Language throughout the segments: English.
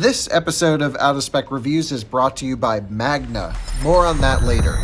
This episode of Out of Spec Reviews is brought to you by Magna. More on that later.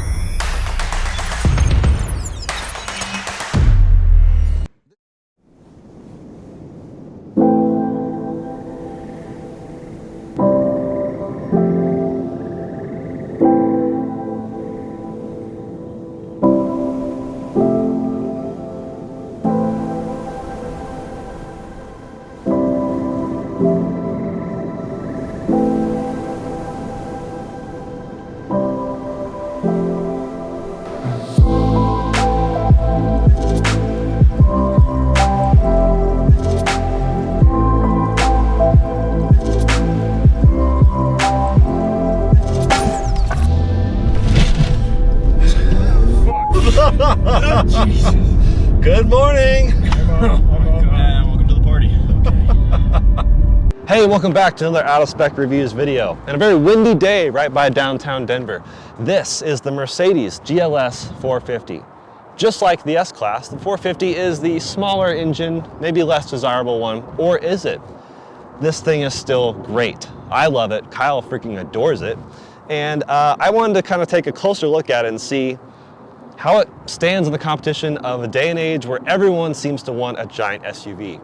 Jesus. Good morning. Oh my God. Welcome to the party. Hey, welcome back to another Out of Spec Reviews video. And a very windy day right by downtown Denver. This is the Mercedes GLS 450. Just like the S-Class, the 450 is the smaller engine, maybe less desirable one, or is it? This thing is still great. I love it. Kyle freaking adores it. And I wanted to kind of take a closer look at it and see how it stands in the competition of a day and age where everyone seems to want a giant SUV.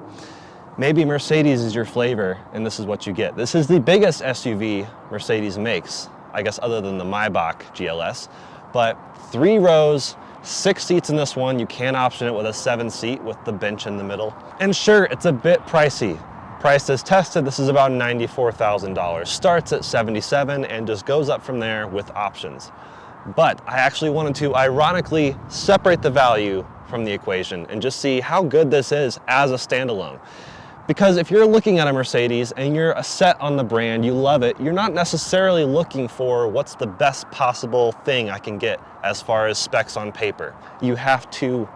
Maybe Mercedes is your flavor and this is what you get. This is the biggest SUV Mercedes makes, I guess other than the Maybach GLS, but 3 rows, 6 seats in this one. You can option it with a 7-seat with the bench in the middle. And sure, it's a bit pricey. Priced as tested, this is about $94,000. Starts at $77,000 and just goes up from there with options. But I actually wanted to ironically separate the value from the equation and just see how good this is as a standalone. Because if you're looking at a Mercedes and you're set on the brand, you love it, you're not necessarily looking for what's the best possible thing I can get as far as specs on paper. You have to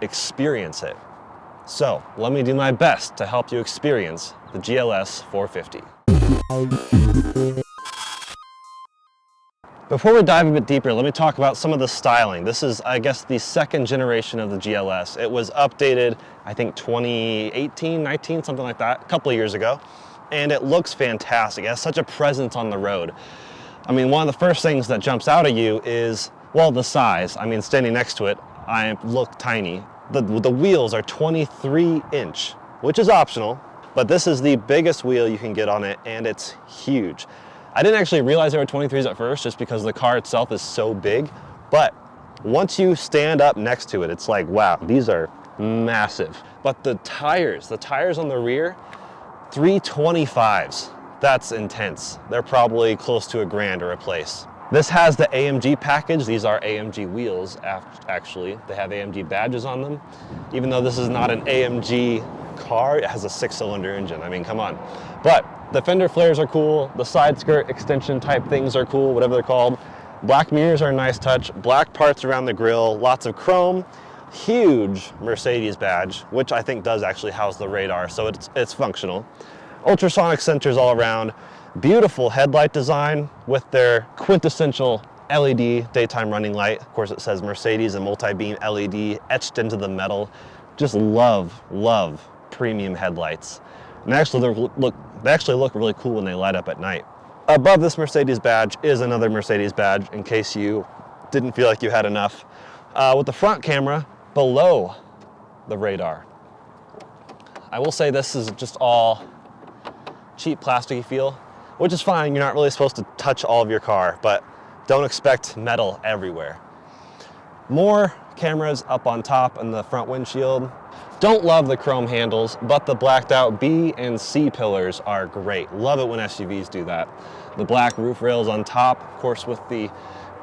experience it. So let me do my best to help you experience the GLS 450. Before we dive a bit deeper, let me talk about some of the styling. This is, I guess, the second generation of the GLS. It was updated, I think 2018, 19, something like that, a couple of years ago. And it looks fantastic. It has such a presence on the road. I mean, one of the first things that jumps out at you is, well, the size. I mean, standing next to it, I look tiny. The wheels are 23-inch, which is optional, but this is the biggest wheel you can get on it, and it's huge. I didn't actually realize they were 23s at first just because the car itself is so big, but once you stand up next to it, it's like, wow, these are massive. But the tires on the rear, 325s. That's intense. They're probably close to $1,000 to replace. This has the AMG package. These are AMG wheels, actually. They have AMG badges on them. Even though this is not an AMG car, it has a 6-cylinder engine. I mean, come on. But the fender flares are cool. The side skirt extension type things are cool, whatever they're called. Black mirrors are a nice touch. Black parts around the grille, lots of chrome. Huge Mercedes badge, which I think does actually house the radar, so it's functional. Ultrasonic sensors all around. Beautiful headlight design with their quintessential LED daytime running light. Of course, it says Mercedes and multi-beam LED etched into the metal. Just love premium headlights. And they actually look really cool when they light up at night. Above this Mercedes badge is another Mercedes badge in case you didn't feel like you had enough. With the front camera below the radar. I will say this is just all cheap plasticky feel, which is fine. You're not really supposed to touch all of your car, but don't expect metal everywhere. More cameras up on top in the front windshield. Don't love the chrome handles, but the blacked out B and C pillars are great. Love it when SUVs do that. The black roof rails on top, of course with the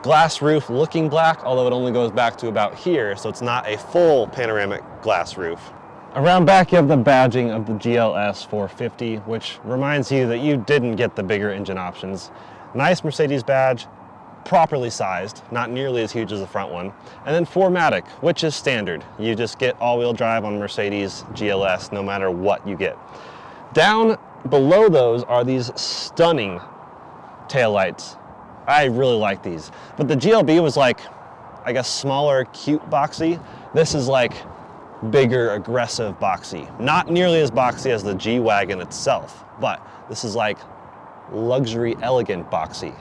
glass roof looking black, although it only goes back to about here, so it's not a full panoramic glass roof. Around back you have the badging of the GLS 450, which reminds you that you didn't get the bigger engine options. Nice Mercedes badge, properly sized, not nearly as huge as the front one. And then 4MATIC, which is standard. You just get all-wheel drive on Mercedes GLS no matter what you get. Down below those are these stunning taillights. I really like these. But the GLB was like, I guess, smaller, cute boxy. This is like bigger, aggressive boxy. Not nearly as boxy as the G-Wagon itself, but this is like luxury elegant boxy.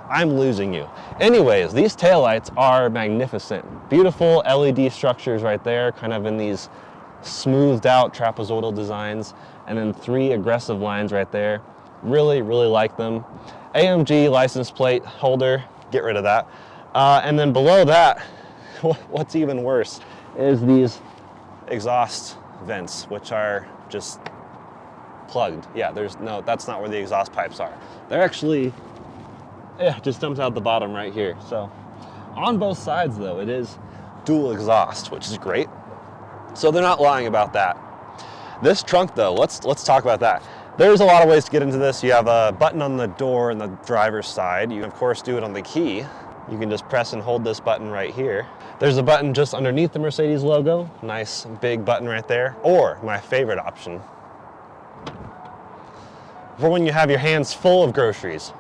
I'm losing you. Anyways, these taillights are magnificent. Beautiful LED structures right there, kind of in these smoothed out trapezoidal designs, and then 3 aggressive lines right there. Really, really like them. AMG license plate holder, get rid of that. And then below that, what's even worse is these exhaust vents, which are just plugged. Yeah, that's not where the exhaust pipes are. They're actually, just dumps out the bottom right here. So on both sides though, it is dual exhaust, which is great. So they're not lying about that. This trunk though, let's talk about that. There's a lot of ways to get into this. You have a button on the door on the driver's side. You can of course do it on the key. You can just press and hold this button right here. There's a button just underneath the Mercedes logo. Nice big button right there. Or my favorite option, for when you have your hands full of groceries.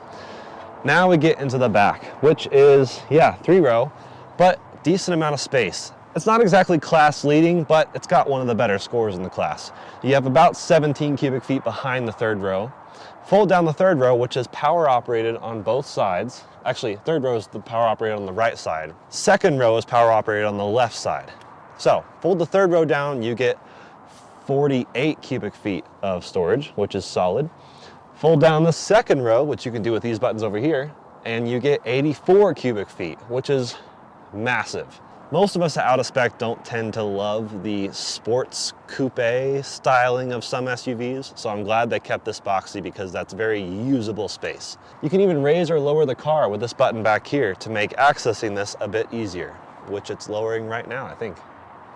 Now we get into the back, which is, 3-row, but decent amount of space. It's not exactly class leading, but it's got one of the better scores in the class. You have about 17 cubic feet behind the 3rd row. Fold down the 3rd row, which is power operated on both sides. Actually, 3rd row is the power operated on the right side. 2nd row is power operated on the left side. So fold the 3rd row down, you get 48 cubic feet of storage, which is solid. Fold down the 2nd row, which you can do with these buttons over here, and you get 84 cubic feet, which is massive. Most of us out of spec don't tend to love the sports coupe styling of some SUVs, so I'm glad they kept this boxy because that's very usable space. You can even raise or lower the car with this button back here to make accessing this a bit easier, which it's lowering right now, I think.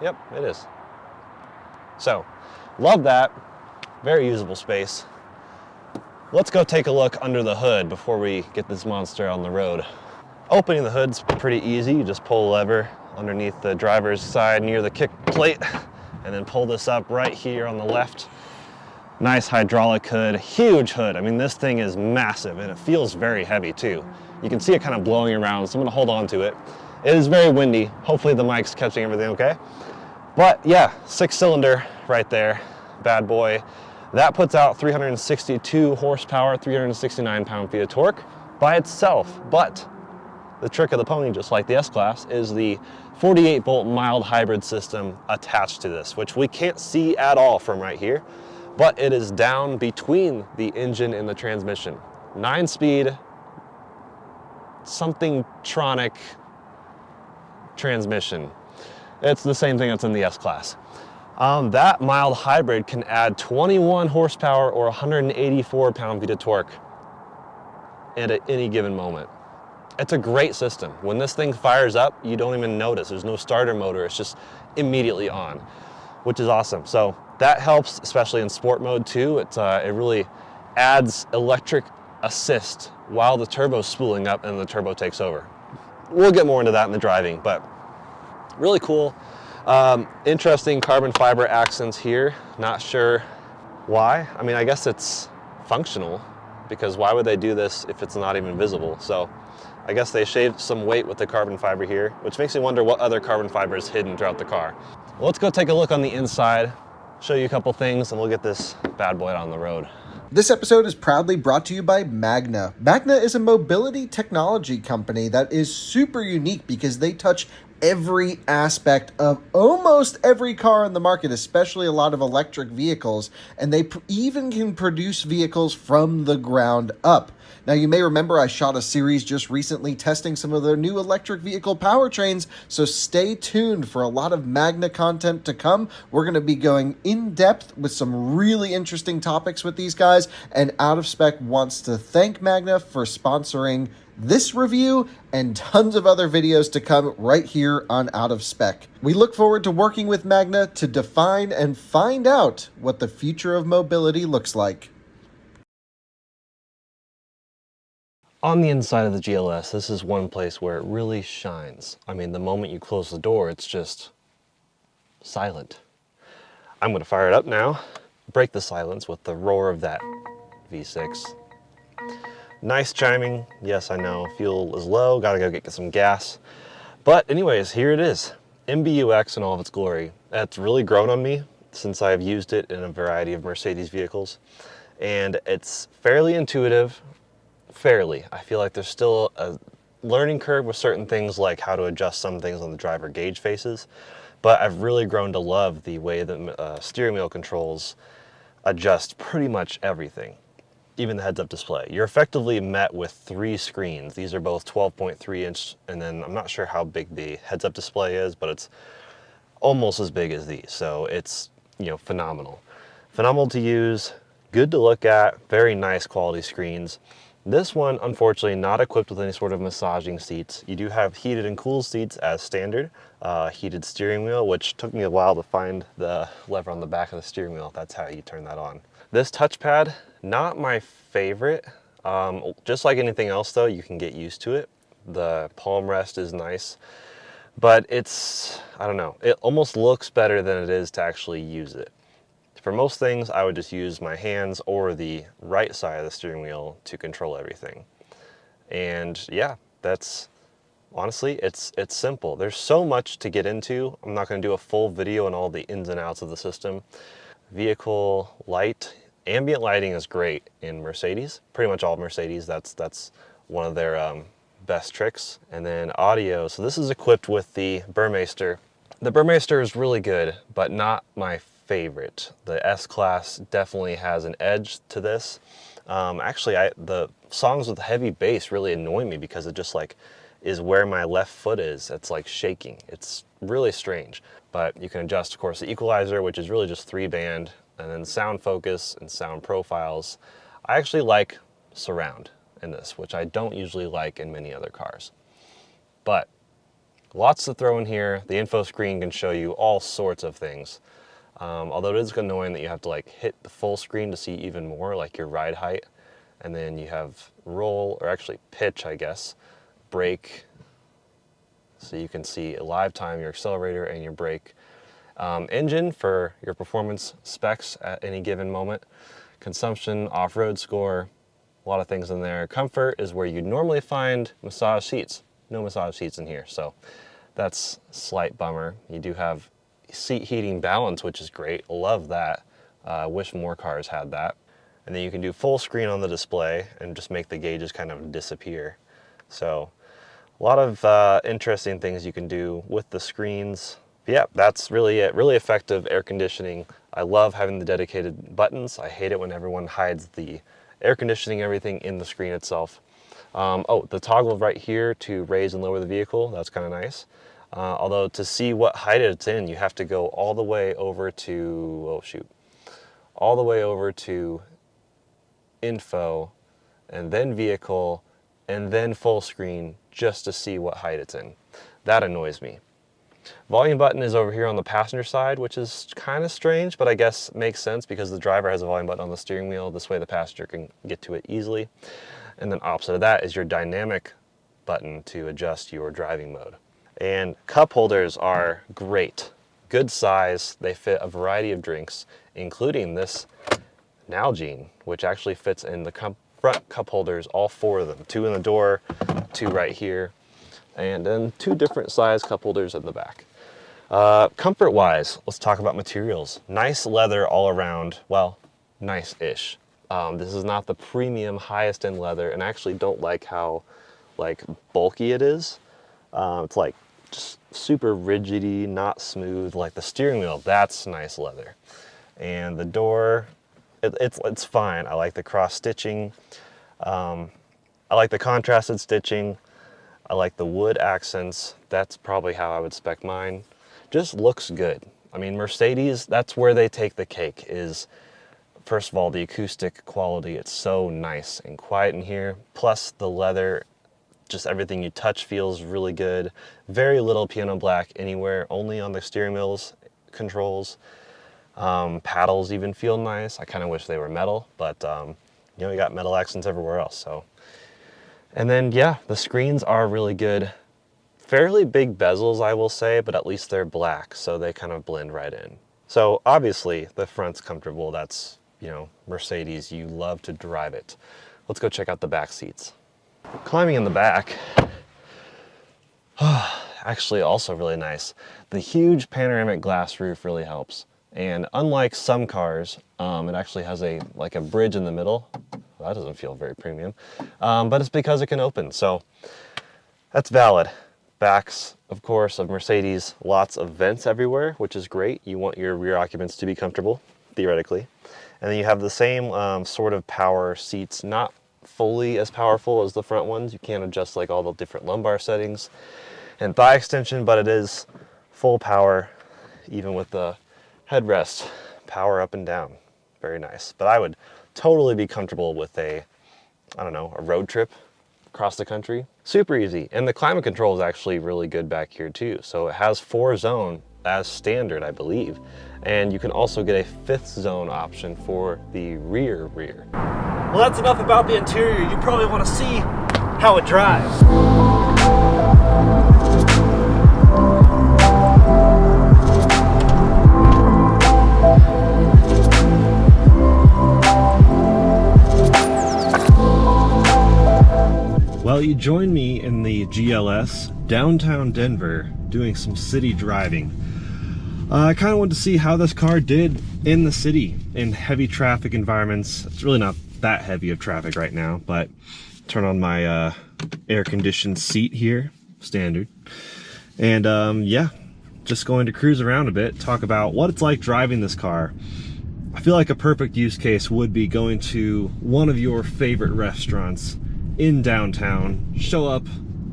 Yep, it is. So, love that. Very usable space. Let's go take a look under the hood before we get this monster on the road. Opening the hood's pretty easy. You just pull a lever underneath the driver's side near the kick plate and then pull this up right here on the left. Nice hydraulic hood, huge hood. I mean, this thing is massive and it feels very heavy too. You can see it kind of blowing around, so I'm gonna hold on to it. It is very windy. Hopefully the mic's catching everything okay. But yeah, 6-cylinder right there, bad boy. That puts out 362 horsepower, 369 pound-feet of torque by itself. But the trick of the pony, just like the S-Class, is the 48-volt mild hybrid system attached to this, which we can't see at all from right here, but it is down between the engine and the transmission. 9-speed, something-tronic transmission. It's the same thing that's in the S-Class. That mild hybrid can add 21 horsepower or 184 pound-feet of torque at any given moment. It's a great system. When this thing fires up, you don't even notice. There's no starter motor. It's just immediately on, which is awesome. So that helps, especially in sport mode too. It really adds electric assist while the turbo's spooling up and the turbo takes over. We'll get more into that in the driving, but really cool. Interesting carbon fiber accents here. Not sure why. I mean, I guess it's functional, because why would they do this if it's not even visible? So I guess they shaved some weight with the carbon fiber here, which makes me wonder what other carbon fiber is hidden throughout the car. Well, let's go take a look on the inside, show you a couple things, and we'll get this bad boy on the road. This episode is proudly brought to you by Magna. Magna is a mobility technology company that is super unique because they touch every aspect of almost every car in the market, especially a lot of electric vehicles, and they even can produce vehicles from the ground up. Now, you may remember I shot a series just recently testing some of their new electric vehicle powertrains, so stay tuned for a lot of Magna content to come. We're going to be going in depth with some really interesting topics with these guys, and Out of Spec wants to thank Magna for sponsoring this review and tons of other videos to come right here on Out of Spec. We look forward to working with Magna to define and find out what the future of mobility looks like. On the inside of the GLS, this is one place where it really shines. I mean, the moment you close the door, it's just silent. I'm going to fire it up now, break the silence with the roar of that V6. Nice chiming. Yes, I know, fuel is low, gotta go get some gas. But anyways, here it is. MBUX in all of its glory. It's really grown on me since I've used it in a variety of Mercedes vehicles. And it's fairly intuitive, fairly. I feel like there's still a learning curve with certain things like how to adjust some things on the driver gauge faces, but I've really grown to love the way that steering wheel controls adjust pretty much everything, even the heads-up display. You're effectively met with 3 screens. These are both 12.3 inch, and then I'm not sure how big the heads-up display is, but it's almost as big as these, so it's, you know, phenomenal. Phenomenal to use, good to look at, very nice quality screens. This one, unfortunately, not equipped with any sort of massaging seats. You do have heated and cooled seats as standard, heated steering wheel, which took me a while to find the lever on the back of the steering wheel. That's how you turn that on. This touchpad, not my favorite. Just like anything else though, you can get used to it. The palm rest is nice, but it's, I don't know, it almost looks better than it is to actually use it. For most things, I would just use my hands or the right side of the steering wheel to control everything. And yeah, that's honestly, it's simple. There's so much to get into. I'm not going to do a full video on all the ins and outs of the system. Vehicle light, ambient lighting is great in Mercedes. Pretty much all Mercedes, that's one of their best tricks. And then audio, so this is equipped with the Burmeister. The Burmeister is really good, but not my favorite. The S-Class definitely has an edge to this. Actually, the songs with heavy bass really annoy me because it just like is where my left foot is. It's like shaking. It's really strange. But you can adjust, of course, the equalizer, which is really just 3-band, and then sound focus and sound profiles. I actually like surround in this, which I don't usually like in many other cars. But lots to throw in here. The info screen can show you all sorts of things. Although it is annoying that you have to like hit the full screen to see even more, like your ride height. And then you have roll, or actually pitch, I guess, brake. So you can see live time, your accelerator and your brake. Engine for your performance specs at any given moment. Consumption, off-road score, a lot of things in there. Comfort is where you normally find massage seats. No massage seats in here, so that's a slight bummer. You do have seat heating balance, which is great. Love that. Wish more cars had that. And then you can do full screen on the display and just make the gauges kind of disappear. So a lot of interesting things you can do with the screens. But yeah, that's really it. Really effective air conditioning. I love having the dedicated buttons. I hate it when everyone hides the air conditioning, everything in the screen itself. Oh, the toggle right here to raise and lower the vehicle, that's kind of nice. Although to see what height it's in, you have to go all the way over to, oh shoot, all the way over to info, and then vehicle, and then full screen just to see what height it's in. That annoys me. Volume button is over here on the passenger side, which is kind of strange, but I guess makes sense because the driver has a volume button on the steering wheel. This way the passenger can get to it easily. And then opposite of that is your dynamic button to adjust your driving mode. And cup holders are great. Good size. They fit a variety of drinks, including this Nalgene, which actually fits in the front cup holders, all 4 of them. 2 in the door, 2 right here, and then 2 different size cup holders in the back. Comfort-wise, let's talk about materials. Nice leather all around. Well, nice-ish. This is not the premium highest end leather, and I actually don't like how like bulky it is. It's like just super rigidy, not smooth. Like the steering wheel, that's nice leather. And the door, it's fine. I like the cross stitching. I like the contrasted stitching. I like the wood accents. That's probably how I would spec mine. Just looks good. I mean, Mercedes, that's where they take the cake is, first of all, the acoustic quality. It's so nice and quiet in here. Plus the leather, just everything you touch feels really good. Very little piano black anywhere, only on the steering wheels controls. Paddles even feel nice. I kind of wish they were metal, but you know, you got metal accents everywhere else, so. And then, yeah, the screens are really good. Fairly big bezels, I will say, but at least they're black, so they kind of blend right in. So obviously the front's comfortable. That's, you know, Mercedes, you love to drive it. Let's go check out the back seats. Climbing in the back, actually also really nice. The huge panoramic glass roof really helps. And unlike some cars, it actually has a bridge in the middle. Well, that doesn't feel very premium, but it's because it can open, so that's valid. Backs, of course, of Mercedes, lots of vents everywhere, which is great. You want your rear occupants to be comfortable, theoretically. And then you have the same sort of power seats, not fully as powerful as the front ones. You can't adjust like all the different lumbar settings and thigh extension, but it is full power, even with the headrest, power up and down. Very nice. But I would totally be comfortable with a road trip across the country. Super easy. And the climate control is actually really good back here too. So it has 4-zone as standard, I believe. And you can also get a 5th zone option for the rear. Well, that's enough about the interior. You probably want to see how it drives. Well, you joined me in the GLS downtown Denver doing some city driving. I kind of wanted to see how this car did in the city in heavy traffic environments. It's really not that heavy of traffic right now, but turn on my air-conditioned seat here, standard. And yeah, just going to cruise around a bit, talk about what it's like driving this car. I feel like a perfect use case would be going to one of your favorite restaurants in downtown, show up,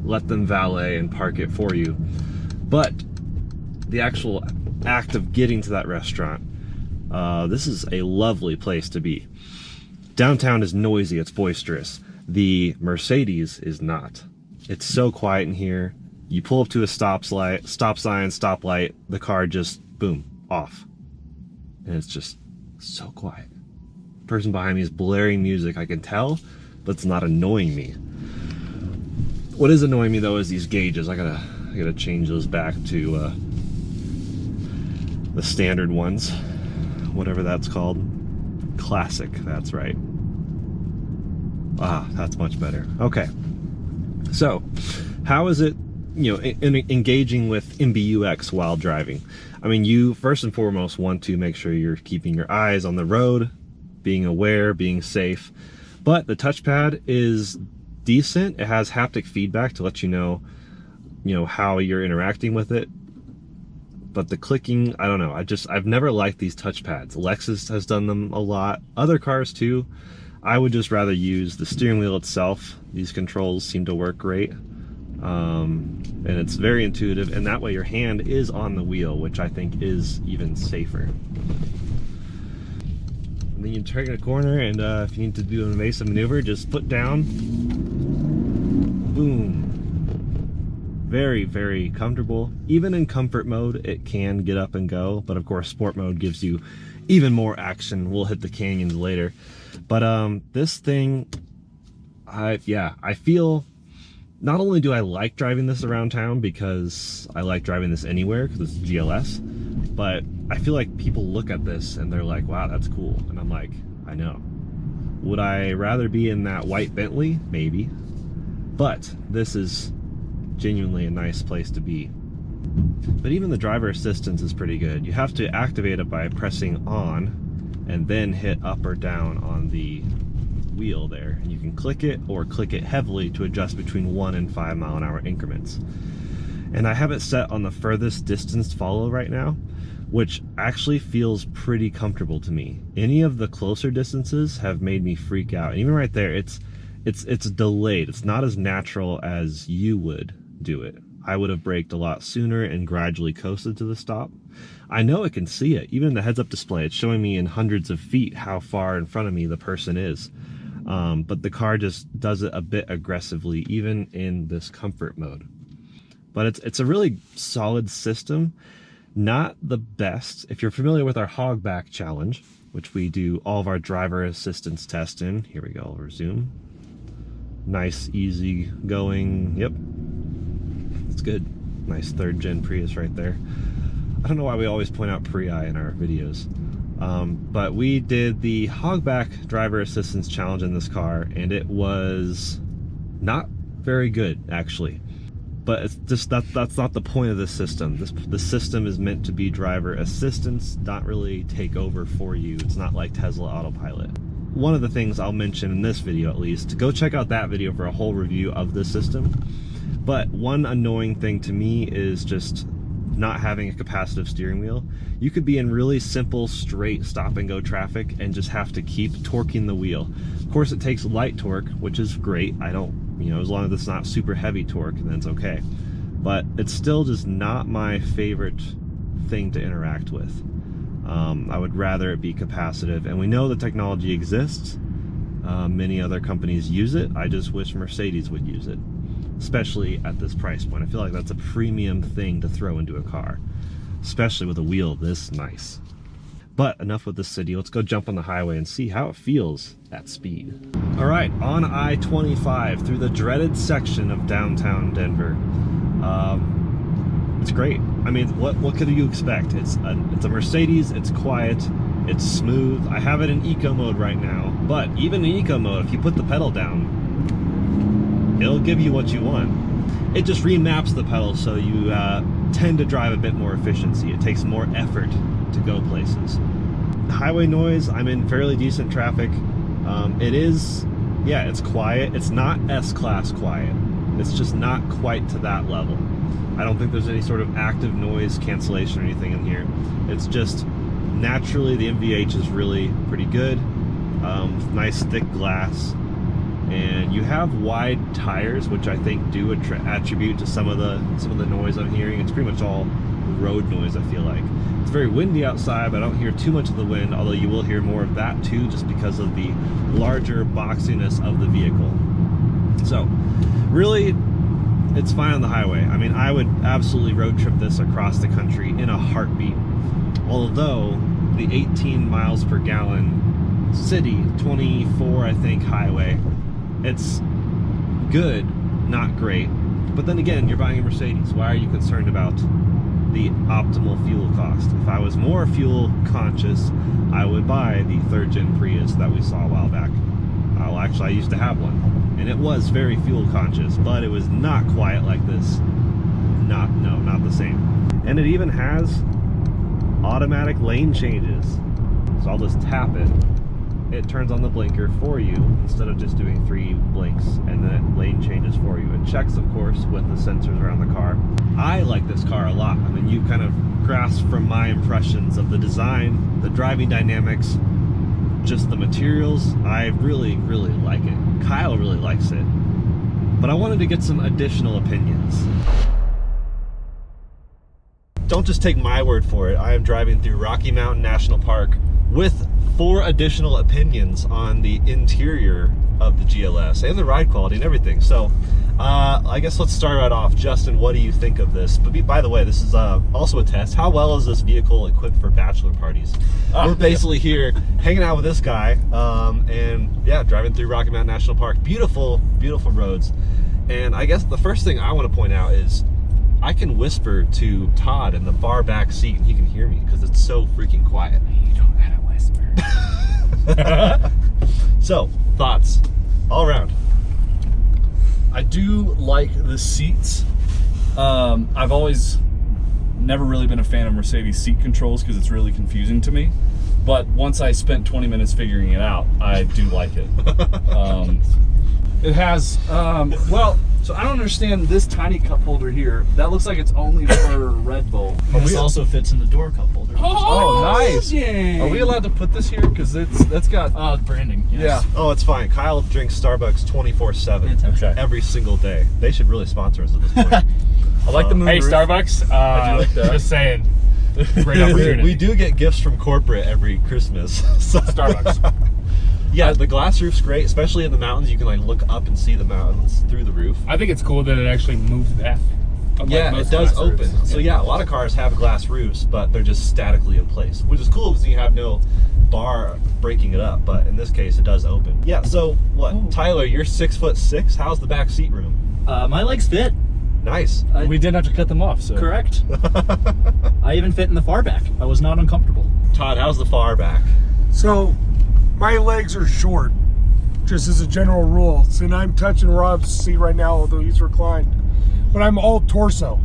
let them valet and park it for you. But the actual act of getting to that restaurant, this is a lovely place to be. Downtown is noisy, it's boisterous. The Mercedes is not. It's so quiet in here. You pull up to a stop sign, stoplight, the car just, boom, off. And it's just so quiet. The person behind me is blaring music, I can tell, but it's not annoying me. What is annoying me though is these gauges. I gotta change those back to the standard ones, whatever that's called. Classic, that's right. Ah, that's much better. Okay, so how is it, engaging with MBUX while driving? I mean, you first and foremost want to make sure you're keeping your eyes on the road, being aware, being safe. But the touchpad is decent. It has haptic feedback to let you know how you're interacting with it. But the clicking, I don't know. I've never liked these touchpads. Lexus has done them a lot. Other cars too. I would just rather use the steering wheel itself. These controls seem to work great. And it's very intuitive. And that way your hand is on the wheel, which I think is even safer. Then you turn a corner, and if you need to do an evasive maneuver, just foot down, boom. Very, very comfortable. Even in comfort mode, it can get up and go, but of course sport mode gives you even more action. We'll hit the canyons later. But this thing, I feel, not only do I like driving this around town because I like driving this anywhere because it's GLS, but I feel like people look at this and they're like, wow, that's cool. And I'm like, I know. Would I rather be in that white Bentley? Maybe. But this is genuinely a nice place to be. But even the driver assistance is pretty good. You have to activate it by pressing on and then hit up or down on the wheel there. And you can click it or click it heavily to adjust between 1 and 5 mile-an-hour increments. And I have it set on the furthest distance follow right now, which actually feels pretty comfortable to me. Any of the closer distances have made me freak out. And even right there, it's delayed. It's not as natural as you would do it. I would have braked a lot sooner and gradually coasted to the stop. I know it can see it. Even in the heads-up display, it's showing me in hundreds of feet how far in front of me the person is. But the car just does it a bit aggressively, even in this comfort mode. But it's a really solid system. Not the best. If you're familiar with our hogback challenge, which we do all of our driver assistance tests in, here we go, I'll resume. Nice, easy going, yep. It's good. Nice 3rd gen Prius right there. I don't know why we always point out Prii in our videos. But we did the hogback driver assistance challenge in this car, and it was not very good, actually. But it's just that's not the point of this system. The system is meant to be driver assistance, not really take over for you. It's not like Tesla Autopilot. One of the things I'll mention in this video, at least, go check out that video for a whole review of the system. But one annoying thing to me is just not having a capacitive steering wheel. You could be in really simple, straight stop and go traffic and just have to keep torquing the wheel. Of course, it takes light torque, which is great. I don't, as long as it's not super heavy torque, then it's okay. But it's still just not my favorite thing to interact with. I would rather it be capacitive, and we know the technology exists. Many other companies use it. I just wish Mercedes would use it, especially at this price point. I feel like that's a premium thing to throw into a car, especially with a wheel this nice. But enough with the city. Let's go jump on the highway and see how it feels at speed. All right, on I-25 through the dreaded section of downtown Denver. It's great. I mean, what could you expect? It's a Mercedes. It's quiet. It's smooth. I have it in eco mode right now, but even in eco mode, if you put the pedal down, it'll give you what you want. It just remaps the pedal so you tend to drive a bit more efficiency. It takes more effort to go places. Highway noise, I'm in fairly decent traffic. It's quiet. It's not S-Class quiet. It's just not quite to that level. I don't think there's any sort of active noise cancellation or anything in here. It's just naturally the MVH is really pretty good. Nice thick glass. And you have wide tires, which I think do attribute to some of the noise I'm hearing. It's pretty much all road noise, I feel like. It's very windy outside, but I don't hear too much of the wind, although you will hear more of that too, just because of the larger boxiness of the vehicle. So, really, it's fine on the highway. I mean, I would absolutely road trip this across the country in a heartbeat. Although, the 18 miles per gallon city, 24, I think, highway, it's good, not great. But then again, you're buying a Mercedes. Why are you concerned about the optimal fuel cost? If I was more fuel conscious, I would buy the 3rd gen Prius that we saw a while back. Well, actually, I used to have one, and it was very fuel conscious, but it was not quiet like this. Not the same. And it even has automatic lane changes. So I'll just tap it. It turns on the blinker for you instead of just doing 3 blinks, and then it lane changes for you. It checks, of course, with the sensors around the car. I like this car a lot. I mean, you kind of grasp from my impressions of the design, the driving dynamics, just the materials. I really, really like it. Kyle really likes it. But I wanted to get some additional opinions. Don't just take my word for it. I am driving through Rocky Mountain National Park with 4 additional opinions on the interior of the GLS and the ride quality and everything. So I guess let's start right off. Justin, what do you think of this? But by the way, this is also a test. How well is this vehicle equipped for bachelor parties? We're basically here hanging out with this guy and yeah, driving through Rocky Mountain National Park. Beautiful, beautiful roads. And I guess the first thing I want to point out is I can whisper to Todd in the far back seat and he can hear me because it's so freaking quiet. You don't gotta whisper. So, thoughts all around. I do like the seats. I've always never really been a fan of Mercedes seat controls because it's really confusing to me. But once I spent 20 minutes figuring it out, I do like it. It has, so I don't understand this tiny cup holder here. That looks like it's only for Red Bull. This also fits in the door cup holder. Oh, nice. Yay. Are we allowed to put this here? Because that's got... branding. Yes. Yeah. Oh, it's fine. Kyle drinks Starbucks 24/7 Okay. every single day. They should really sponsor us at this point. I like the moon Hey, roof. Starbucks. like that. Just saying. Great opportunity. We do get gifts from corporate every Christmas. So. Starbucks. Yeah, the glass roof's great, especially in the mountains. You can like look up and see the mountains through the roof. I think it's cool that it actually moved that. Yeah, it does open. So yeah, a lot of cars have glass roofs, but they're just statically in place, which is cool because you have no bar breaking it up. But in this case, it does open. Yeah. So what, Tyler? You're 6'6". How's the back seat room? My legs fit. Nice. We didn't have to cut them off, so... Correct. I even fit in the far back. I was not uncomfortable. Todd, how's the far back? So, my legs are short, just as a general rule. So now I'm touching Rob's seat right now, although he's reclined. but I'm all torso.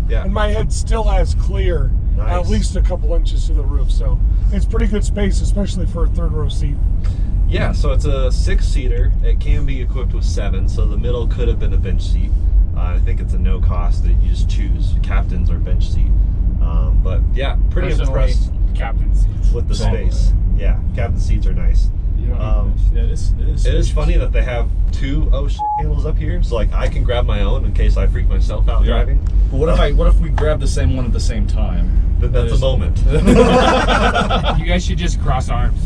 Yeah. And my head still has clear Nice. at least a couple inches to the roof. So it's pretty good space, especially for a third row seat. Yeah, so it's a 6-seater. It can be equipped with 7, so the middle could have been a bench seat. I think it's a no cost that you just choose captain's or bench seat. But yeah, pretty impressed Captain seats. with the space. Yeah, captain seats are nice. It is funny that they have 2 oh shit handles up here, so like I can grab my own in case I freak myself out driving. But what if we grab the same one at the same time? Then that's a moment. You guys should just cross arms.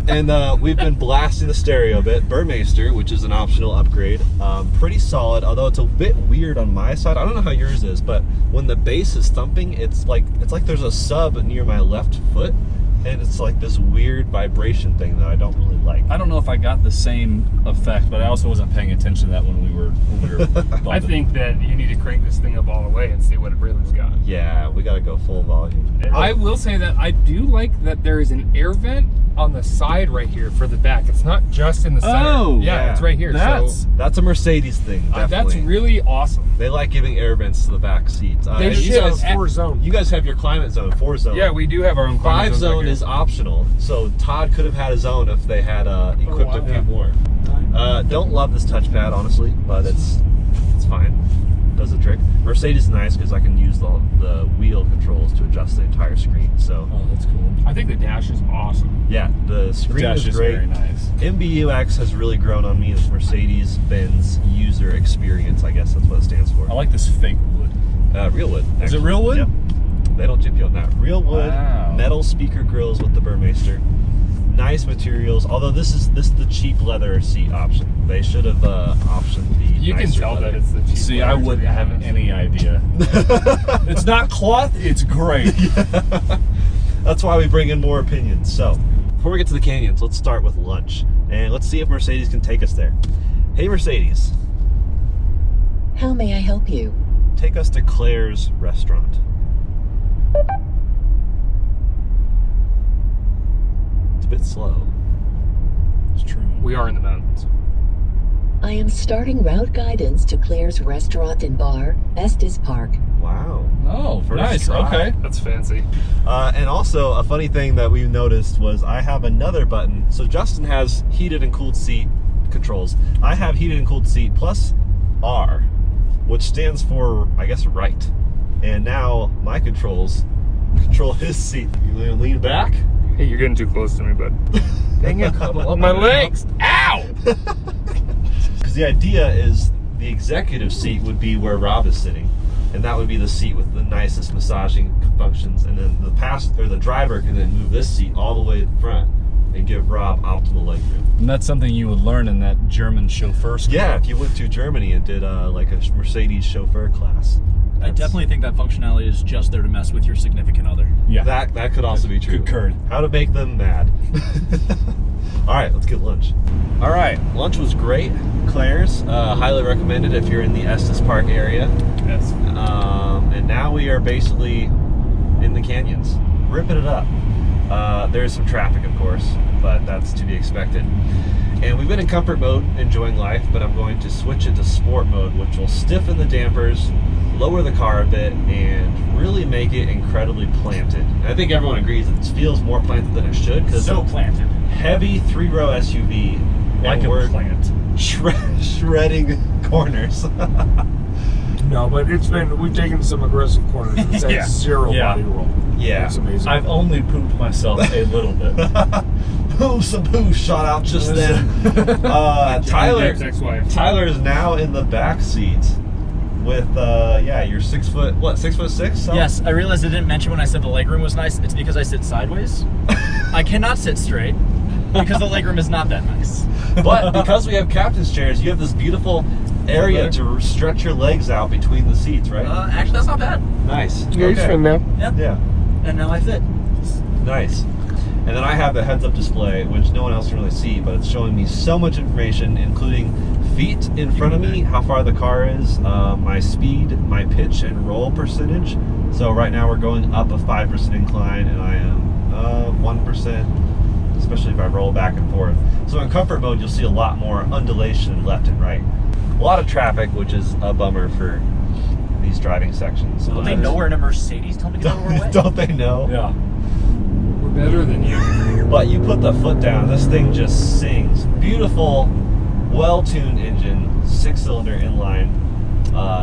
And we've been blasting the stereo a bit. Burmeister, which is an optional upgrade, pretty solid. Although it's a bit weird on my side. I don't know how yours is, but when the bass is thumping, it's like there's a sub near my left foot, and it's like this weird vibration thing that I don't really like. I don't know if I got the same effect, but I also wasn't paying attention to that when we were I think that you need to crank this thing up all the way and see what it really's got. Yeah, we gotta go full volume. I will say that I do like that there is an air vent on the side right here for the back. It's not just in the center. Oh, yeah, it's right here. That's a Mercedes thing. That's Definitely. really awesome. They like giving air vents to the back seats. They and should. you guys have your climate zone, 4 zone. Yeah, we do have our own 5 zone right is optional, so Todd could have had his own if they had equipped a few more. Don't love this touchpad, honestly, but it's fine. Does the trick. Mercedes is nice because I can use the wheel controls to adjust the entire screen. So that's cool. I think the dash is awesome. yeah, the screen Dash is great. very nice. MBUX has really grown on me as Mercedes-Benz user experience. I guess that's what it stands for. I like this fake wood. Real wood. Is it actually. real wood? Yep. They don't chip you on that. Real wood, Wow. metal speaker grills with the Burmeister. Nice materials. Although this is the cheap leather seat option. They should have optioned the. You can nicer tell leather. that it's the cheap See, leather, I to be wouldn't have honest. any idea. It's not cloth, it's great. That's why we bring in more opinions. So, before we get to the canyons, let's start with lunch. And let's see if Mercedes can take us there. Hey, Mercedes, How may I help you? take us to Claire's restaurant. It's a bit slow. It's true. We are in the mountains. I am starting route guidance to Claire's Restaurant and Bar, Estes Park. Wow. Oh, First nice. try. Okay. That's fancy. And also, a funny thing that we noticed was I have another button. So Justin has heated and cooled seat controls. I have heated and cooled seat plus R, which stands for, I guess, right. And now my controls control his seat. You gonna lean back? Hey, you're getting too close to me, bud. Dang it, my legs. Ow! Because the idea is the executive seat would be where Rob is sitting, and that would be the seat with the nicest massaging functions. And then the driver can then move this seat all the way to the front and give Rob optimal leg room. And that's something you would learn in that German chauffeur school. Yeah, if you went to Germany and did like a Mercedes chauffeur class. I definitely think that functionality is just there to mess with your significant other. Yeah. That could also be true. Concurred. How to make them mad. All right, let's get lunch. All right, lunch was great. Claire's, highly recommended if you're in the Estes Park area. Yes. And now we are basically in the canyons, ripping it up. There's some traffic, of course, but that's to be expected. And we've been in comfort mode, enjoying life, but I'm going to switch it to sport mode, which will stiffen the dampers, lower the car a bit, and really make it incredibly planted. And I think everyone agrees it feels more planted than it should, because So planted. heavy 3-row SUV, Like and a we're plant. shredding corners. No, but we've taken some aggressive corners. It's at Yeah. zero Yeah. body roll. Yeah. It's amazing. I've only pooped myself a little bit. Some poo shot out just then. Jack's ex-wife. Tyler is now in the back seat with you're 6 foot, what, 6'6"? So? Yes, I realized I didn't mention when I said the legroom was nice. It's because I sit sideways. I cannot sit straight because the legroom is not that nice. But because we have captain's chairs, you have this beautiful area to stretch your legs out between the seats, right? Actually, that's not bad. Nice. Yeah, he's fine now. Yeah. And now I fit. Nice. And then I have the heads-up display, which no one else can really see, but it's showing me so much information, including feet in front of me, how far the car is, my speed, my pitch and roll percentage. So right now we're going up a 5% incline, and I am 1%, especially if I roll back and forth. So in comfort mode, you'll see a lot more undulation left and right. A lot of traffic, which is a bummer for these driving sections. Don't they know we're in a Mercedes? Tell me to get out of our way. Don't they know? Yeah. We're better than you. But you put the foot down, this thing just sings. Beautiful, well-tuned engine, 6-cylinder inline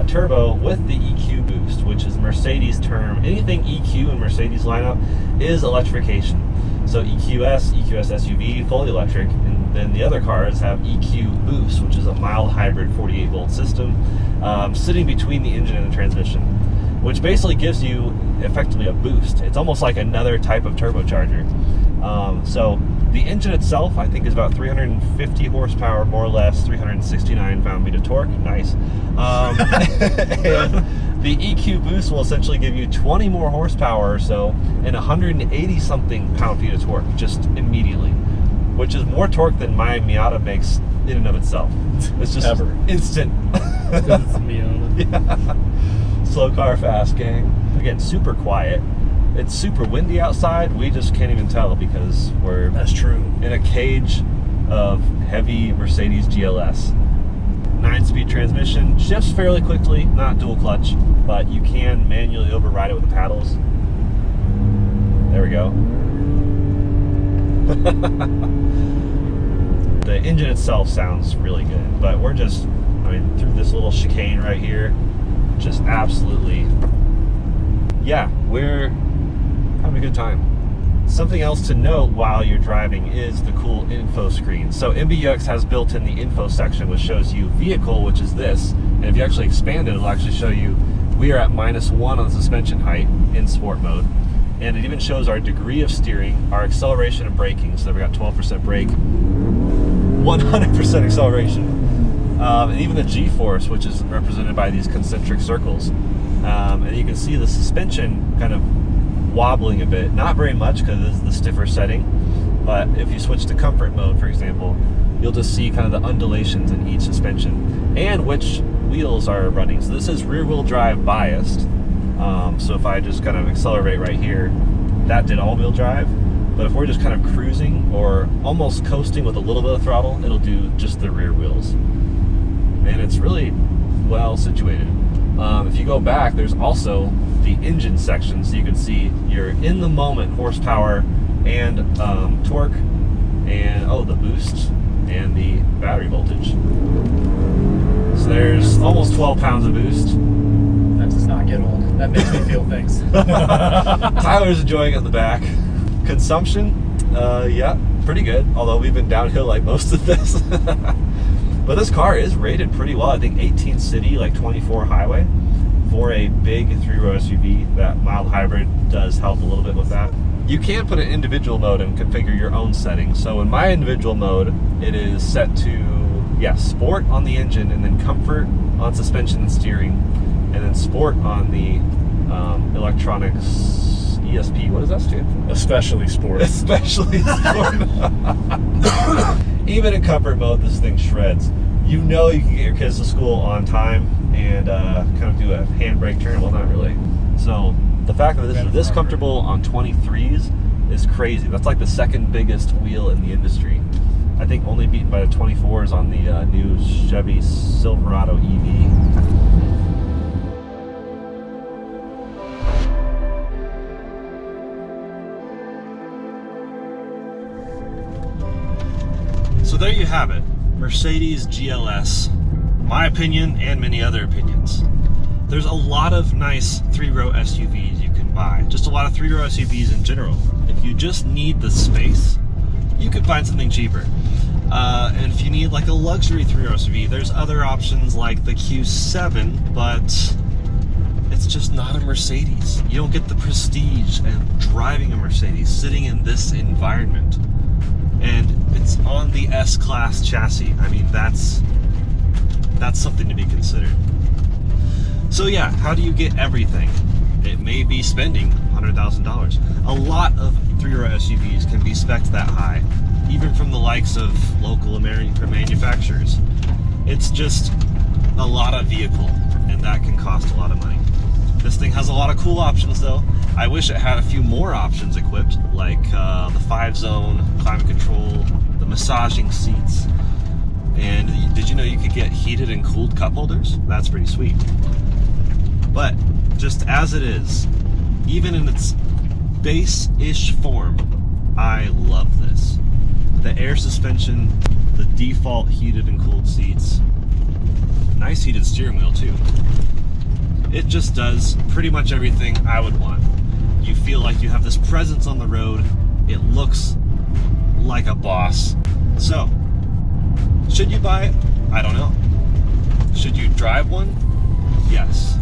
turbo with the EQ boost, which is Mercedes term. Anything EQ in Mercedes lineup is electrification. So EQS, EQS SUV, fully electric, and then the other cars have EQ boost, which is a mild hybrid 48-volt system sitting between the engine and the transmission, which basically gives you effectively a boost. It's almost like another type of turbocharger. So the engine itself, I think, is about 350 horsepower, more or less, 369 pound-feet of torque. Nice. And the EQ boost will essentially give you 20 more horsepower or so and 180-something pound-feet of torque just immediately, which is more torque than my Miata makes in and of itself. It's just instant. Because it's Miata. Yeah. Slow car, fast gang. Again, super quiet. It's super windy outside. We just can't even tell because we're in a cage of heavy Mercedes GLS. 9-speed transmission, shifts fairly quickly, not dual clutch, but you can manually override it with the paddles. There we go. The engine itself sounds really good, but we're just, through this little chicane right here, just absolutely, yeah, we're having a good time. Something else to note while you're driving is the cool info screen. So MBUX has built in the info section, which shows you vehicle, which is this, and if you actually expand it, it'll actually show you we are at -1 on the suspension height in sport mode, and it even shows our degree of steering, our acceleration and braking. So we got 12% brake, 100% acceleration, and even the G-force, which is represented by these concentric circles. And you can see the suspension kind of wobbling a bit, not very much because it's the stiffer setting, but if you switch to comfort mode, for example, you'll just see kind of the undulations in each suspension and which wheels are running. So this is rear wheel drive biased, so if I just kind of accelerate right here, that did all wheel drive, but if we're just kind of cruising or almost coasting with a little bit of throttle, it'll do just the rear wheels, and it's really well situated. If you go back, there's also the engine section, so you can see your in the moment horsepower and torque, and the boost and the battery voltage. So there's almost 12 pounds of boost. That does not get old. That makes me feel things. Tyler's enjoying it in the back. Consumption, yeah, pretty good, although we've been downhill like most of this. But this car is rated pretty well. I think 18 city, like 24 highway. For a big 3-row SUV, that mild hybrid does help a little bit with that. You can put an individual mode and configure your own settings. So in my individual mode, it is set to, sport on the engine, and then comfort on suspension and steering, and then sport on the electronics ESP. What does that stand for? Especially sport. Especially sport. Even in comfort mode, this thing shreds. You know you can get your kids to school on time and kind of do a handbrake turn. Well, not really. So the fact that this is this comfortable on 23s is crazy. That's like the second biggest wheel in the industry. I think only beaten by the 24s on the new Chevy Silverado EV. So there you have it, Mercedes GLS, my opinion and many other opinions. There's a lot of nice 3-row SUVs you can buy, just a lot of 3-row SUVs in general. If you just need the space, you could find something cheaper. And if you need like a luxury 3-row SUV, there's other options like the Q7, but it's just not a Mercedes. You don't get the prestige of driving a Mercedes, sitting in this environment. And it's on the S-Class chassis. I mean, that's something to be considered. So yeah, how do you get everything? It may be spending $100,000. A lot of 3-row SUVs can be spec'd that high, even from the likes of local American manufacturers. It's just a lot of vehicle, and that can cost a lot of money. This thing has a lot of cool options though. I wish it had a few more options equipped, like the 5-zone climate control, the massaging seats, and did you know you could get heated and cooled cup holders. That's pretty sweet. But just as it is, even in its base-ish form, I love this. The air suspension, the default heated and cooled seats, nice heated steering wheel too. It just does pretty much everything I would want. You feel like you have this presence on the road. It looks like a boss. So, should you buy it? I don't know. Should you drive one? Yes.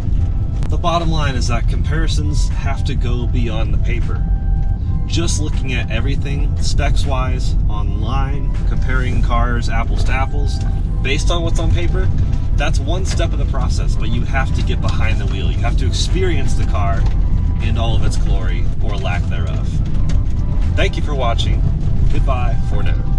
The bottom line is that comparisons have to go beyond the paper. Just looking at everything specs-wise, online, comparing cars apples to apples, based on what's on paper, that's one step of the process, but you have to get behind the wheel. You have to experience the car in all of its glory or lack thereof. Thank you for watching. Goodbye for now.